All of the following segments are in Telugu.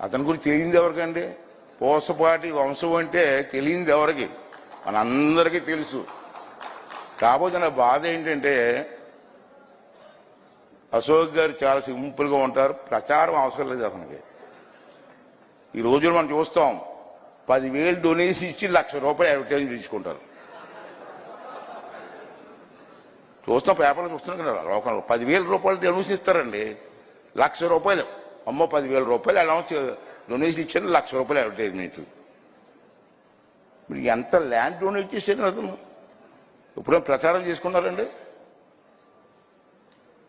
అతని గురించి తెలియంది ఎవరికండి? పూసపాటి వంశం అంటే తెలియంది ఎవరికి? మనందరికీ తెలుసు. కాకపోతే నా బాధ ఏంటంటే అశోక్ గారు చాలా సింపుల్గా ఉంటారు, ప్రచారం అవసరం లేదు అతనికి. ఈ రోజులు మనం చూస్తాం, 10,000 డొనేషన్ ఇచ్చి ₹1,00,000 అడ్వర్టైజ్మెంట్ ఇచ్చుకుంటారు. చూస్తున్నాం, పేపర్లు చూస్తున్నాం కదా, లోకంలో ₹10,000 డొనేషన్ ఇస్తారండి. ₹1,00,000, అమ్మో ₹10,000 అనౌన్స్ డొనేషన్ ఇచ్చారు, ₹1,00,000 అడ్వర్టైజ్మెంట్. మీరు ఎంత ల్యాండ్ డొనేట్ చేశారు అతను? ఎప్పుడైనా ప్రచారం చేసుకున్నారండి?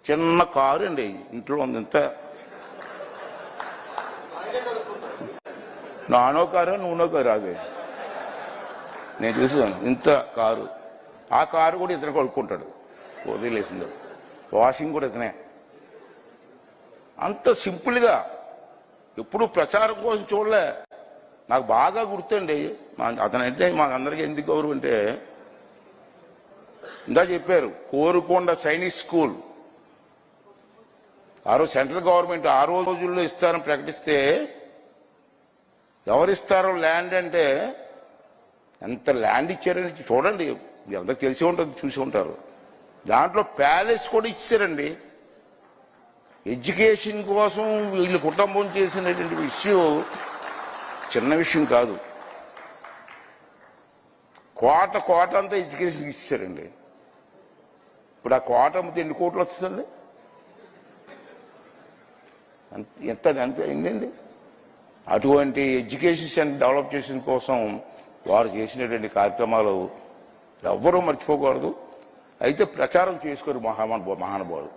చిన్న కారు అండి ఇంట్లో ఉంది, ఇంత నానో కారు నూనో కారు, అదే నేను చూసాను, ఇంత కారు. ఆ కారు కూడా ఇతను కొనుక్కుంటాడు, వదిలేసింది. వాషింగ్ కూడా ఇతనే. అంత సింపుల్గా ఎప్పుడు ప్రచారం కోసం చూడలే. నాకు బాగా గుర్తండి అతనంటే మాకందరికీ ఎందుకు గౌరవం అంటే, ఇందా చెప్పారు కోరుకొండ సైనిక్ స్కూల్, ఆ రోజు సెంట్రల్ గవర్నమెంట్ ఆ రోజుల్లో ఇస్తారని ప్రకటిస్తే ఎవరిస్తారో ల్యాండ్ అంటే ఎంత ల్యాండ్ ఇచ్చారని చూడండి, మీ అందరికి తెలిసి ఉంటుంది, చూసి ఉంటారు. దాంట్లో ప్యాలెస్ కూడా ఇచ్చారండి. ఎడ్యుకేషన్ కోసం వీళ్ళు కుటుంబం చేసినటువంటి విషయం చిన్న విషయం కాదు. కోట అంతా ఎడ్యుకేషన్ ఇచ్చారండి. ఇప్పుడు ఆ కోట అమ్మితే ఎన్ని కోట్లు వస్తుందండి? ఎంత ఏంటండి? అటువంటి ఎడ్యుకేషన్ సెంటర్ డెవలప్ చేసిన కోసం వారు చేసినటువంటి కార్యక్రమాలు ఎవ్వరూ మర్చిపోకూడదు. అయితే ప్రచారం చేసుకోరు మహానుభావులు.